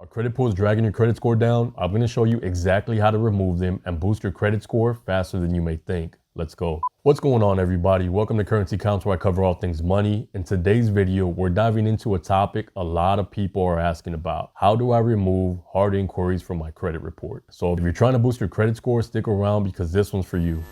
Are credit pulls dragging your credit score down? I'm going to show you exactly how to remove them and boost your credit score faster than you may think. Let's go. What's going on, everybody? Welcome to Currency Counts, where I cover all things money. In today's video, we're diving into a topic a lot of people are asking about. How do I remove hard inquiries from my credit report? So if you're trying to boost your credit score, stick around because this one's for you.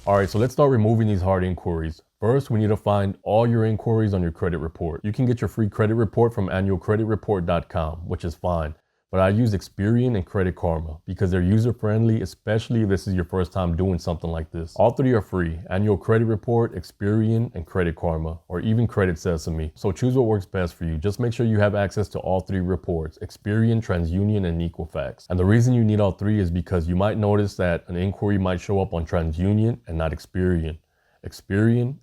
All right, so let's start removing these hard inquiries. First, we need to find all your inquiries on your credit report. You can get your free credit report from annualcreditreport.com, which is fine. But I use Experian and Credit Karma because they're user-friendly, especially if this is your first time doing something like this. All three are free: Annual Credit Report, Experian, and Credit Karma, or even Credit Sesame. So choose what works best for you. Just make sure you have access to all three reports: Experian, TransUnion, and Equifax. And the reason you need all three is because you might notice that an inquiry might show up on TransUnion and not Experian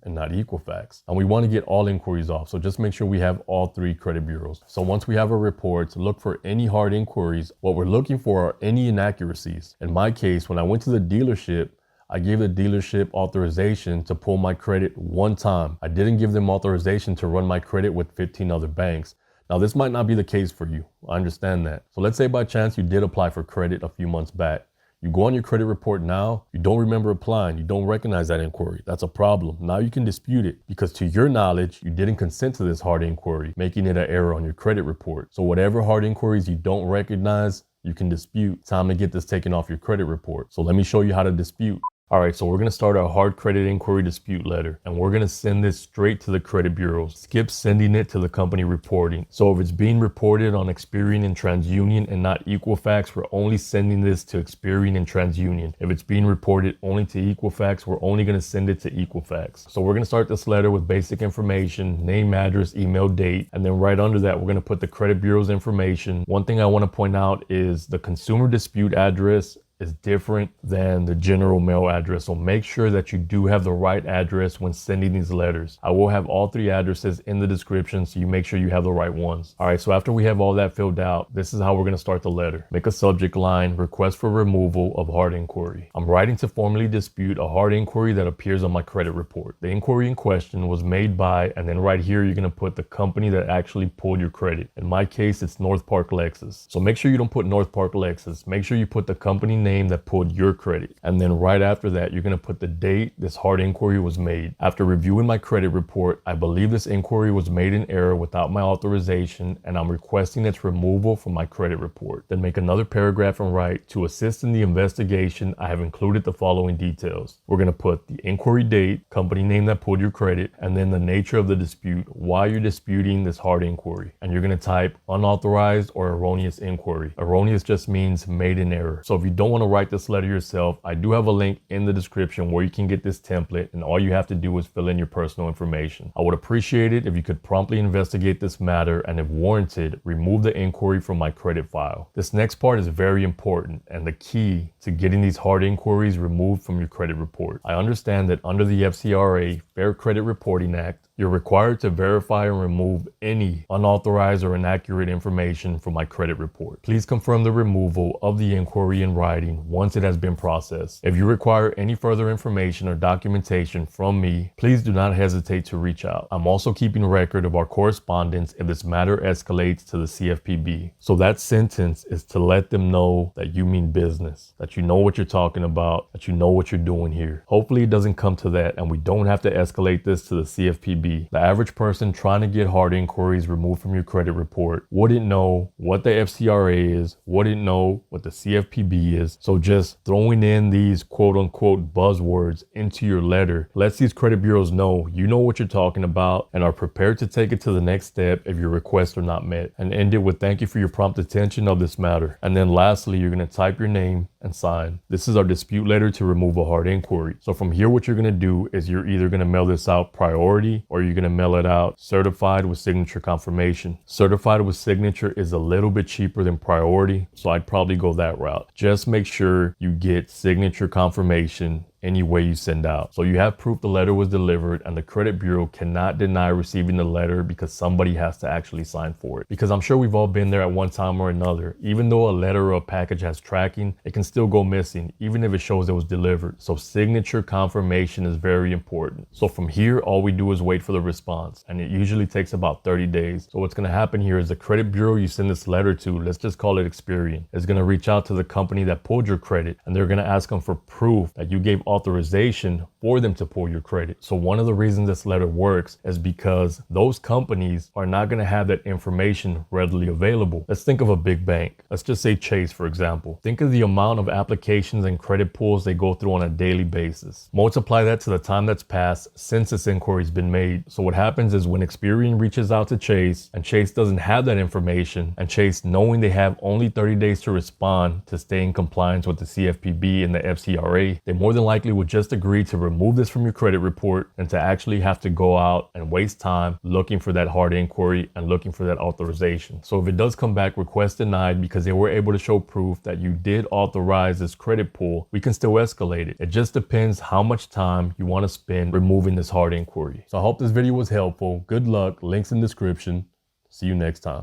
and not Equifax. And we want to get all inquiries off, so just make sure we have all three credit bureaus. So once we have our reports, look for any hard inquiries. What we're looking for are any inaccuracies. In my case, when I went to the dealership, I gave the dealership authorization to pull my credit one time. I didn't give them authorization to run my credit with 15 other banks. Now, this might not be the case for you. I understand that. So let's say by chance you did apply for credit a few months back. You go on your credit report now, you don't remember applying, you don't recognize that inquiry. That's a problem. Now you can dispute it because, to your knowledge, you didn't consent to this hard inquiry, making it an error on your credit report. So whatever hard inquiries you don't recognize, you can dispute. Time to get this taken off your credit report. So let me show you how to dispute. All right, so we're going to start our hard credit inquiry dispute letter, and we're going to send this straight to the credit bureaus. Skip sending it to the company reporting. So if it's being reported on Experian and TransUnion and not Equifax, we're only sending this to Experian and TransUnion. If it's being reported only to Equifax, we're only going to send it to Equifax. So we're going to start this letter with basic information: name, address, email, date, and then right under that, we're going to put the credit bureau's information. One thing I want to point out is the consumer dispute address is different than the general mail address. So make sure that you do have the right address when sending these letters. I will have all three addresses in the description, so you make sure you have the right ones. All right, so after we have all that filled out, this is how we're gonna start the letter. Make a subject line: request for removal of hard inquiry. I'm writing to formally dispute a hard inquiry that appears on my credit report. The inquiry in question was made by, and then right here, you're gonna put the company that actually pulled your credit. In my case, it's North Park Lexus. So make sure you don't put North Park Lexus. Make sure you put the company name that pulled your credit. And then right after that, you're going to put the date this hard inquiry was made. After reviewing my credit report, I believe this inquiry was made in error without my authorization, and I'm requesting its removal from my credit report. Then make another paragraph and write: to assist in the investigation, I have included the following details. We're going to put the inquiry date, company name that pulled your credit, and then the nature of the dispute, why you're disputing this hard inquiry. And you're going to type unauthorized or erroneous inquiry. Erroneous just means made in error. So if you don't want to write this letter yourself, I do have a link in the description where you can get this template, and all you have to do is fill in your personal information. I would appreciate it if you could promptly investigate this matter and, if warranted, remove the inquiry from my credit file. This next part is very important and the key to getting these hard inquiries removed from your credit report. I understand that under the FCRA, Fair Credit Reporting Act, you're required to verify and remove any unauthorized or inaccurate information from my credit report. Please confirm the removal of the inquiry in writing once it has been processed. If you require any further information or documentation from me, please do not hesitate to reach out. I'm also keeping record of our correspondence if this matter escalates to the CFPB. So that sentence is to let them know that you mean business, that you know what you're talking about, that you know what you're doing here. Hopefully it doesn't come to that and we don't have to escalate this to the CFPB. The average person trying to get hard inquiries removed from your credit report wouldn't know what the FCRA is, wouldn't know what the CFPB is. So just throwing in these quote unquote buzzwords into your letter lets these credit bureaus know you know what you're talking about and are prepared to take it to the next step if your requests are not met. And end it with: thank you for your prompt attention of this matter. And then lastly, you're going to type your name and sign. This is our dispute letter to remove a hard inquiry. So from here, what you're going to do is you're either going to mail this out priority, or you're going to mail it out certified with signature confirmation. Certified with signature is a little bit cheaper than priority, so I'd probably go that route. Just make sure you get signature confirmation any way you send out. So you have proof the letter was delivered, and the credit bureau cannot deny receiving the letter because somebody has to actually sign for it. Because I'm sure we've all been there at one time or another. Even though a letter or a package has tracking, it can still go missing, even if it shows it was delivered. So signature confirmation is very important. So from here, all we do is wait for the response, and it usually takes about 30 days. So what's going to happen here is the credit bureau you send this letter to, let's just call it Experian, is going to reach out to the company that pulled your credit, and they're going to ask them for proof that you gave authorization for them to pull your credit. So one of the reasons this letter works is because those companies are not going to have that information readily available. Let's think of a big bank. Let's just say Chase, for example. Think of the amount of applications and credit pulls they go through on a daily basis. Multiply that to the time that's passed since this inquiry's been made. So what happens is when Experian reaches out to Chase and Chase doesn't have that information, and Chase, knowing they have only 30 days to respond to stay in compliance with the CFPB and the FCRA, they more than likely would just agree to remove this from your credit report and to actually have to go out and waste time looking for that hard inquiry and looking for that authorization. So if it does come back request denied because they were able to show proof that you did authorize this credit pull, we can still escalate it. It just depends how much time you want to spend removing this hard inquiry. So I hope this video was helpful. Good luck. Links in the description. See you next time.